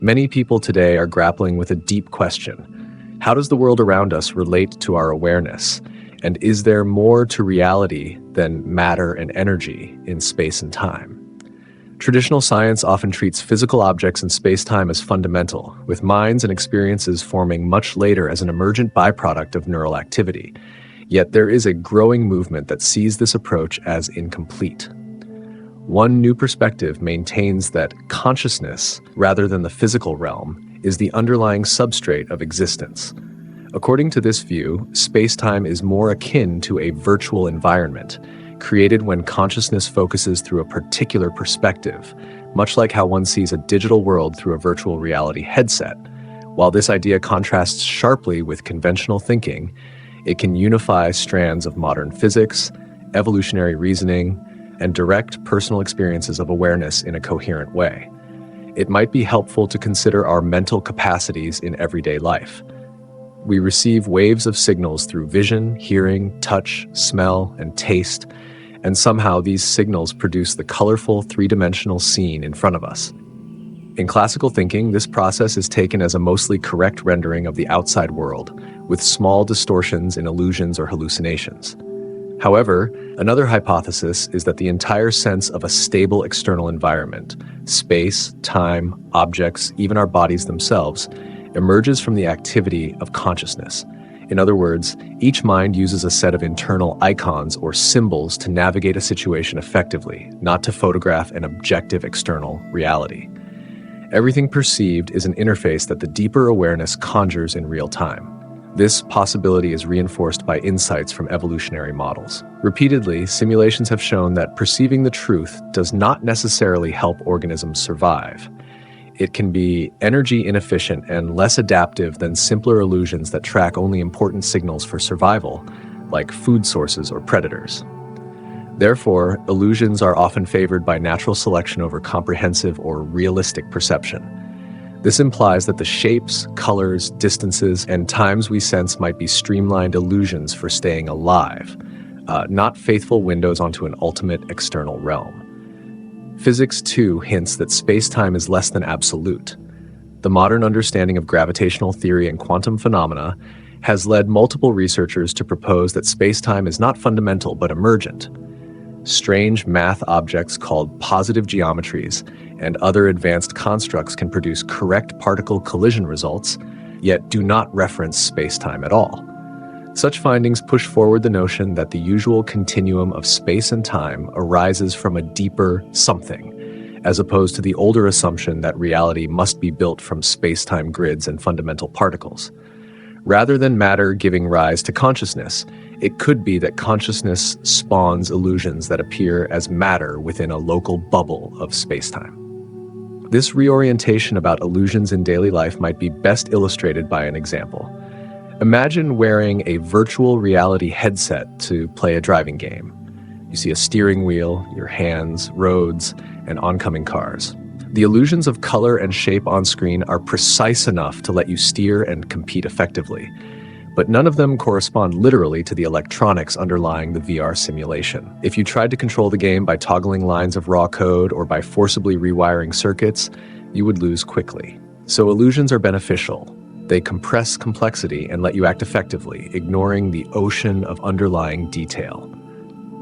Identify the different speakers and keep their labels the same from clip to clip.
Speaker 1: Many people today are grappling with a deep question. How does the world around us relate to our awareness? And is there more to reality than matter and energy in space and time? Traditional science often treats physical objects in space-time as fundamental, with minds and experiences forming much later as an emergent byproduct of neural activity. Yet there is a growing movement that sees this approach as incomplete. One new perspective maintains that consciousness, rather than the physical realm, is the underlying substrate of existence. According to this view, space-time is more akin to a virtual environment, created when consciousness focuses through a particular perspective, much like how one sees a digital world through a virtual reality headset. While this idea contrasts sharply with conventional thinking, it can unify strands of modern physics, evolutionary reasoning, and direct personal experiences of awareness in a coherent way. It might be helpful to consider our mental capacities in everyday life. We receive waves of signals through vision, hearing, touch, smell, and taste, and somehow these signals produce the colorful three-dimensional scene in front of us. In classical thinking, this process is taken as a mostly correct rendering of the outside world, with small distortions in illusions or hallucinations. However, another hypothesis is that the entire sense of a stable external environment, space, time, objects, even our bodies themselves, emerges from the activity of consciousness. In other words, each mind uses a set of internal icons or symbols to navigate a situation effectively, not to photograph an objective external reality. Everything perceived is an interface that the deeper awareness conjures in real time. This possibility is reinforced by insights from evolutionary models. Repeatedly, simulations have shown that perceiving the truth does not necessarily help organisms survive. It can be energy inefficient and less adaptive than simpler illusions that track only important signals for survival, like food sources or predators. Therefore, illusions are often favored by natural selection over comprehensive or realistic perception. This implies that the shapes, colors, distances, and times we sense might be streamlined illusions for staying alive, not faithful windows onto an ultimate external realm. Physics, too, hints that space-time is less than absolute. The modern understanding of gravitational theory and quantum phenomena has led multiple researchers to propose that space-time is not fundamental but emergent. Strange math objects called positive geometries and other advanced constructs can produce correct particle collision results, yet do not reference space-time at all. Such findings push forward the notion that the usual continuum of space and time arises from a deeper something, as opposed to the older assumption that reality must be built from space-time grids and fundamental particles. Rather than matter giving rise to consciousness, it could be that consciousness spawns illusions that appear as matter within a local bubble of space-time. This reorientation about illusions in daily life might be best illustrated by an example. Imagine wearing a virtual reality headset to play a driving game. You see a steering wheel, your hands, roads, and oncoming cars. The illusions of color and shape on screen are precise enough to let you steer and compete effectively, but none of them correspond literally to the electronics underlying the VR simulation. If you tried to control the game by toggling lines of raw code or by forcibly rewiring circuits, you would lose quickly. So illusions are beneficial. They compress complexity and let you act effectively, ignoring the ocean of underlying detail.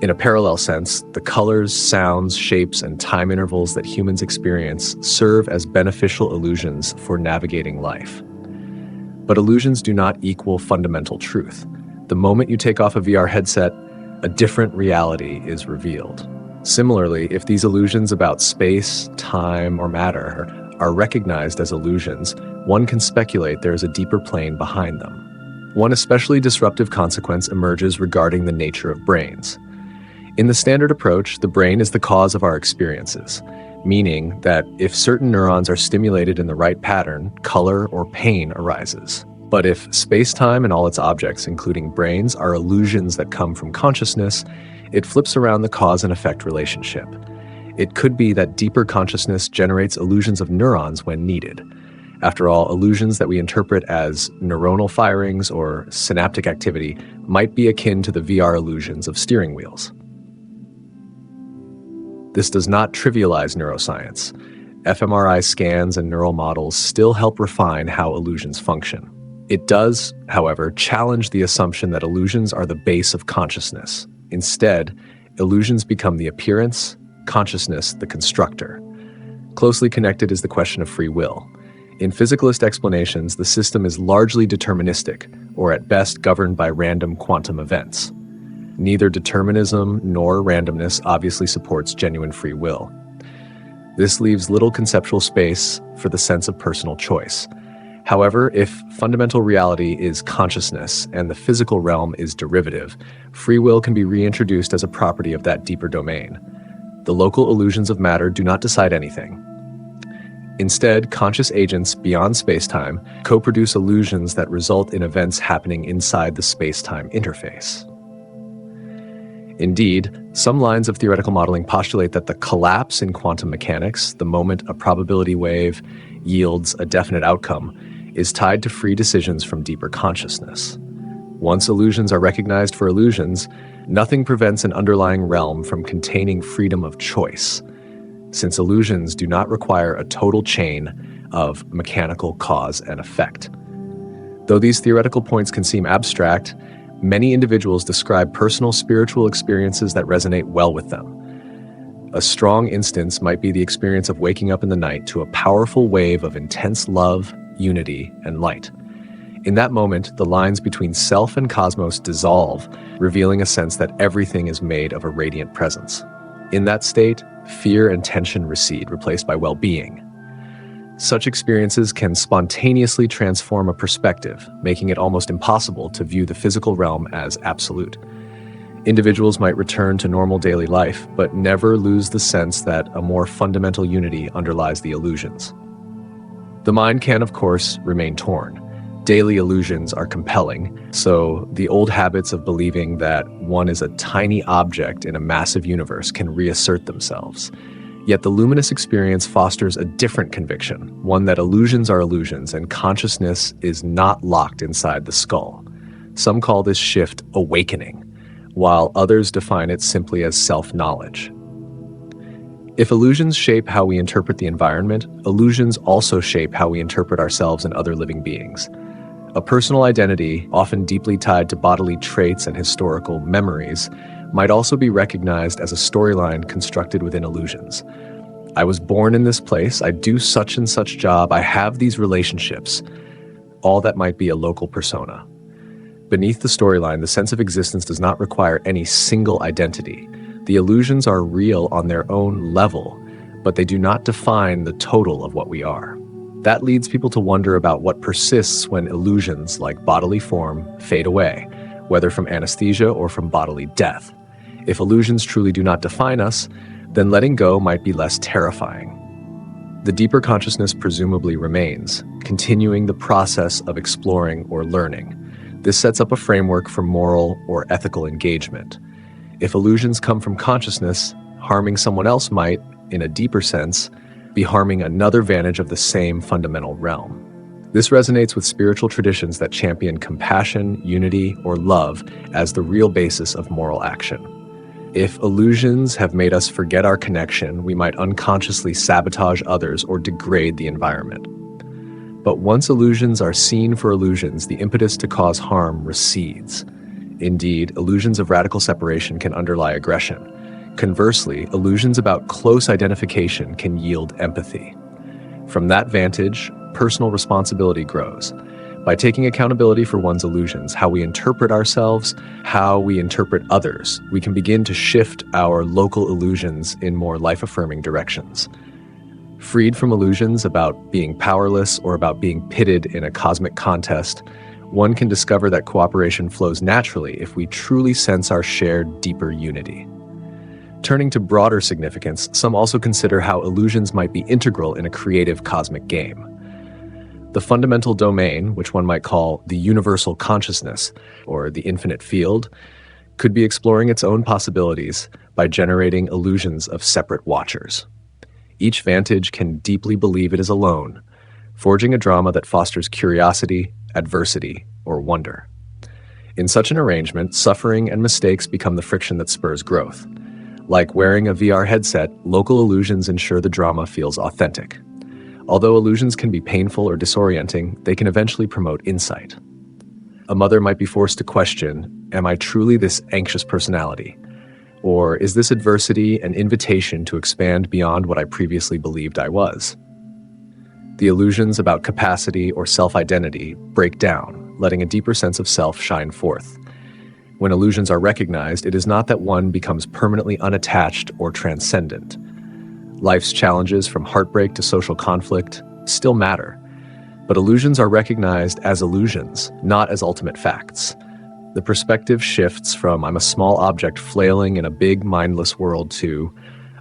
Speaker 1: In a parallel sense, the colors, sounds, shapes, and time intervals that humans experience serve as beneficial illusions for navigating life. But illusions do not equal fundamental truth. The moment you take off a VR headset, a different reality is revealed. Similarly, if these illusions about space, time, or matter are recognized as illusions, one can speculate there is a deeper plane behind them. One especially disruptive consequence emerges regarding the nature of brains. In the standard approach, the brain is the cause of our experiences, meaning that if certain neurons are stimulated in the right pattern, color or pain arises. But if space-time and all its objects, including brains, are illusions that come from consciousness, it flips around the cause and effect relationship. It could be that deeper consciousness generates illusions of neurons when needed. After all, illusions that we interpret as neuronal firings or synaptic activity might be akin to the VR illusions of steering wheels. This does not trivialize neuroscience. fMRI scans and neural models still help refine how illusions function. It does, however, challenge the assumption that illusions are the base of consciousness. Instead, illusions become the appearance, consciousness the constructor. Closely connected is the question of free will. In physicalist explanations, the system is largely deterministic, or at best governed by random quantum events. Neither determinism nor randomness obviously supports genuine free will. This leaves little conceptual space for the sense of personal choice. However, if fundamental reality is consciousness and the physical realm is derivative, free will can be reintroduced as a property of that deeper domain. The local illusions of matter do not decide anything. Instead, conscious agents beyond space-time co-produce illusions that result in events happening inside the space-time interface. Indeed, some lines of theoretical modeling postulate that the collapse in quantum mechanics, the moment a probability wave yields a definite outcome, is tied to free decisions from deeper consciousness. Once illusions are recognized for illusions, nothing prevents an underlying realm from containing freedom of choice, since illusions do not require a total chain of mechanical cause and effect. Though these theoretical points can seem abstract, many individuals describe personal spiritual experiences that resonate well with them. A strong instance might be the experience of waking up in the night to a powerful wave of intense love, unity, and light. In that moment, the lines between self and cosmos dissolve, revealing a sense that everything is made of a radiant presence. In that state, fear and tension recede, replaced by well-being. Such experiences can spontaneously transform a perspective, making it almost impossible to view the physical realm as absolute. Individuals might return to normal daily life, but never lose the sense that a more fundamental unity underlies the illusions. The mind can, of course, remain torn. Daily illusions are compelling, so the old habits of believing that one is a tiny object in a massive universe can reassert themselves. Yet the luminous experience fosters a different conviction, one that illusions are illusions and consciousness is not locked inside the skull. Some call this shift awakening, while others define it simply as self-knowledge. If illusions shape how we interpret the environment, illusions also shape how we interpret ourselves and other living beings. A personal identity, often deeply tied to bodily traits and historical memories, might also be recognized as a storyline constructed within illusions. I was born in this place, I do such and such job, I have these relationships. All that might be a local persona. Beneath the storyline, the sense of existence does not require any single identity. The illusions are real on their own level, but they do not define the total of what we are. That leads people to wonder about what persists when illusions like bodily form fade away, whether from anesthesia or from bodily death. If illusions truly do not define us, then letting go might be less terrifying. The deeper consciousness presumably remains, continuing the process of exploring or learning. This sets up a framework for moral or ethical engagement. If illusions come from consciousness, harming someone else might, in a deeper sense, be harming another vantage of the same fundamental realm. This resonates with spiritual traditions that champion compassion, unity, or love as the real basis of moral action. If illusions have made us forget our connection, we might unconsciously sabotage others or degrade the environment. But once illusions are seen for illusions, the impetus to cause harm recedes. Indeed, illusions of radical separation can underlie aggression. Conversely, illusions about close identification can yield empathy. From that vantage, personal responsibility grows. By taking accountability for one's illusions, how we interpret ourselves, how we interpret others, we can begin to shift our local illusions in more life-affirming directions. Freed from illusions about being powerless or about being pitted in a cosmic contest, one can discover that cooperation flows naturally if we truly sense our shared, deeper unity. Turning to broader significance, some also consider how illusions might be integral in a creative cosmic game. The fundamental domain, which one might call the universal consciousness, or the infinite field, could be exploring its own possibilities by generating illusions of separate watchers. Each vantage can deeply believe it is alone, forging a drama that fosters curiosity, adversity, or wonder. In such an arrangement, suffering and mistakes become the friction that spurs growth. Like wearing a VR headset, local illusions ensure the drama feels authentic. Although illusions can be painful or disorienting, they can eventually promote insight. A mother might be forced to question, am I truly this anxious personality? Or is this adversity an invitation to expand beyond what I previously believed I was? The illusions about capacity or self-identity break down, letting a deeper sense of self shine forth. When illusions are recognized, it is not that one becomes permanently unattached or transcendent. Life's challenges, from heartbreak to social conflict, still matter. But illusions are recognized as illusions, not as ultimate facts. The perspective shifts from I'm a small object flailing in a big, mindless world to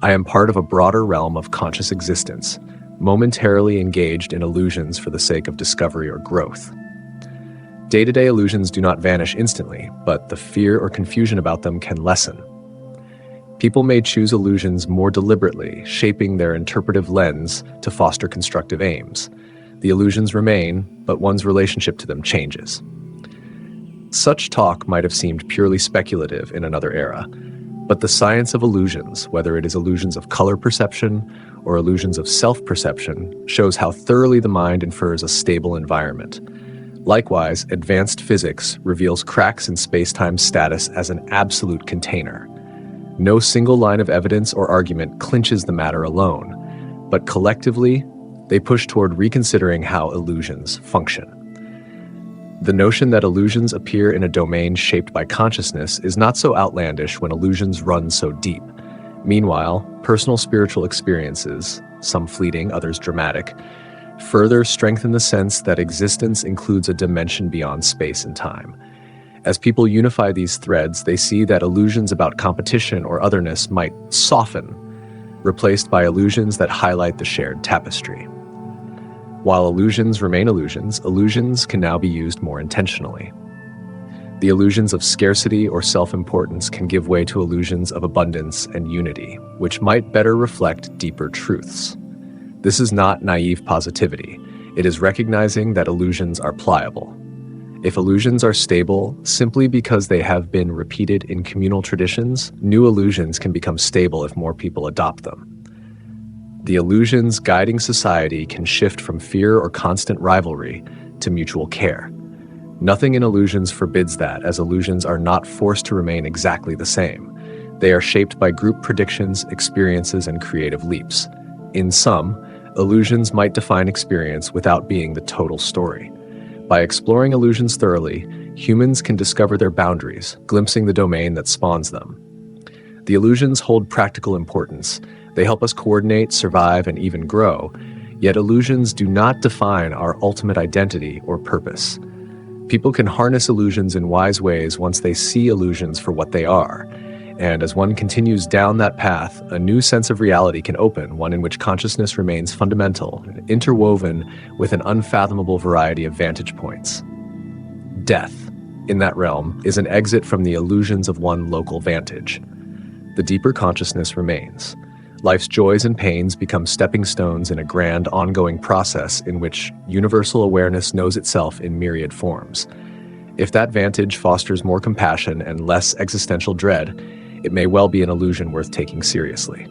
Speaker 1: I am part of a broader realm of conscious existence, momentarily engaged in illusions for the sake of discovery or growth. Day-to-day illusions do not vanish instantly, but the fear or confusion about them can lessen. People may choose illusions more deliberately, shaping their interpretive lens to foster constructive aims. The illusions remain, but one's relationship to them changes. Such talk might have seemed purely speculative in another era, but the science of illusions, whether it is illusions of color perception or illusions of self-perception, shows how thoroughly the mind infers a stable environment. Likewise, advanced physics reveals cracks in space-time's status as an absolute container. No single line of evidence or argument clinches the matter alone, but collectively, they push toward reconsidering how illusions function. The notion that illusions appear in a domain shaped by consciousness is not so outlandish when illusions run so deep. Meanwhile, personal spiritual experiences, some fleeting, others dramatic, further strengthen the sense that existence includes a dimension beyond space and time. As people unify these threads, they see that illusions about competition or otherness might soften, replaced by illusions that highlight the shared tapestry. While illusions remain illusions, illusions can now be used more intentionally. The illusions of scarcity or self-importance can give way to illusions of abundance and unity, which might better reflect deeper truths. This is not naive positivity. It is recognizing that illusions are pliable. If illusions are stable simply because they have been repeated in communal traditions, new illusions can become stable if more people adopt them. The illusions guiding society can shift from fear or constant rivalry to mutual care. Nothing in illusions forbids that, as illusions are not forced to remain exactly the same. They are shaped by group predictions, experiences, and creative leaps. In sum, illusions might define experience without being the total story. By exploring illusions thoroughly, humans can discover their boundaries, glimpsing the domain that spawns them. The illusions hold practical importance. They help us coordinate, survive, and even grow, yet illusions do not define our ultimate identity or purpose. People can harness illusions in wise ways once they see illusions for what they are. And as one continues down that path, a new sense of reality can open, one in which consciousness remains fundamental and interwoven with an unfathomable variety of vantage points. Death, in that realm, is an exit from the illusions of one local vantage. The deeper consciousness remains. Life's joys and pains become stepping stones in a grand, ongoing process in which universal awareness knows itself in myriad forms. If that vantage fosters more compassion and less existential dread, it may well be an illusion worth taking seriously.